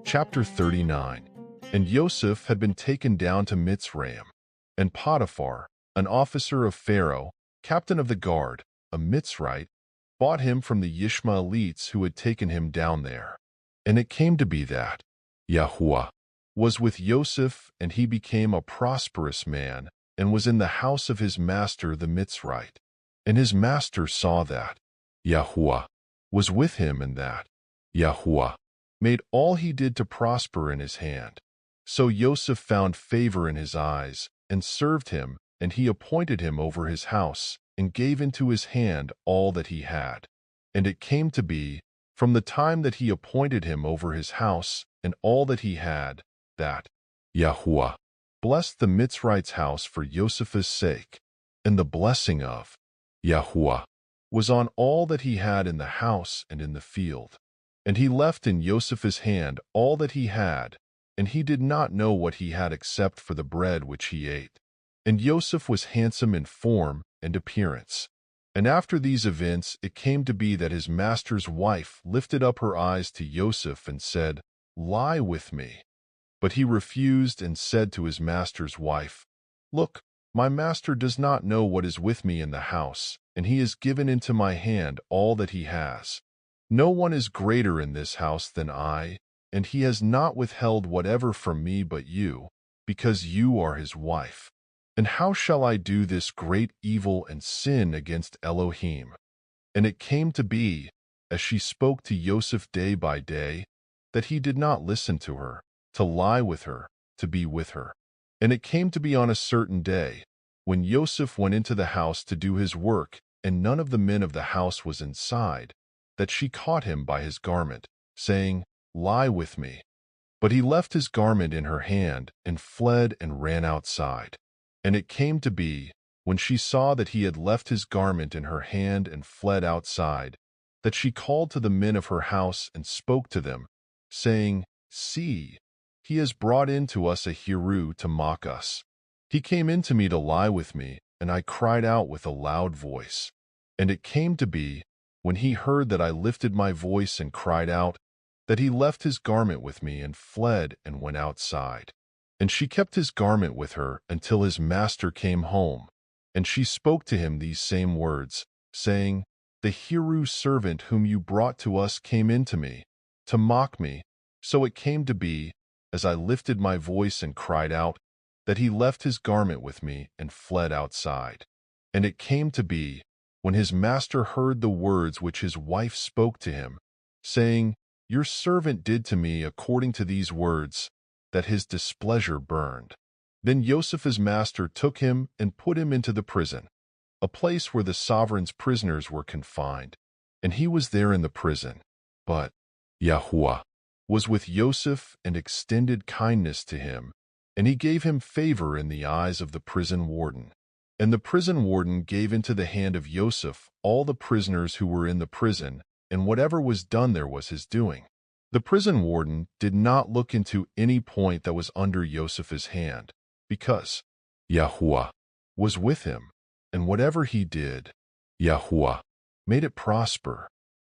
Chapter 39. And Yosef had been taken down to Mitzrayim, and Potiphar, an officer of Pharaoh, captain of the guard, a Mitzrite, bought him from the Ishmaelites who had taken him down there. And it came to be that YAHUAH was with Yosef, and he became a prosperous man, and was in the house of his master the Mitzrite. And his master saw that YAHUAH was with him, and that YAHUAH made all he did to prosper in his hand. So Yosef found favor in his eyes, and served him, and he appointed him over his house, and gave into his hand all that he had. And it came to be, from the time that he appointed him over his house, and all that he had, that YAHUAH blessed the Mitzrite's house for Yosef's sake. And the blessing of YAHUAH was on all that he had in the house and in the field. And he left in Yosef's hand all that he had, and he did not know what he had except for the bread which he ate. And Yosef was handsome in form and appearance. And after these events it came to be that his master's wife lifted up her eyes to Yosef and said, "Lie with me." But he refused and said to his master's wife, "Look, my master does not know what is with me in the house, and he has given into my hand all that he has. No one is greater in this house than I, and he has not withheld whatever from me but you, because you are his wife. And how shall I do this great evil and sin against Elohim?" And it came to be, as she spoke to Yosef day by day, that he did not listen to her, to lie with her, to be with her. And it came to be on a certain day, when Yosef went into the house to do his work, and none of the men of the house was inside, that she caught him by his garment, saying, "Lie with me." But he left his garment in her hand, and fled and ran outside. And it came to be, when she saw that he had left his garment in her hand and fled outside, that she called to the men of her house and spoke to them, saying, "See, he has brought in to us a Hebrew to mock us. He came in to me to lie with me, and I cried out with a loud voice. And it came to be, when he heard that I lifted my voice and cried out, that he left his garment with me and fled and went outside. And she kept his garment with her until his master came home. And she spoke to him these same words, saying, "The Hebrew servant whom you brought to us came in to me, to mock me. So it came to be, as I lifted my voice and cried out, that he left his garment with me and fled outside. And it came to be, when his master heard the words which his wife spoke to him, saying, 'Your servant did to me according to these words,' that his displeasure burned. Then Yosef his master took him and put him into the prison, a place where the sovereign's prisoners were confined, and he was there in the prison. But YAHUAH was with Yosef and extended kindness to him, and he gave him favor in the eyes of the prison warden. And the prison warden gave into the hand of Yosef all the prisoners who were in the prison, and whatever was done there was his doing. The prison warden did not look into any point that was under Yosef's hand, because YAHUAH was with him, and whatever he did, YAHUAH made it prosper.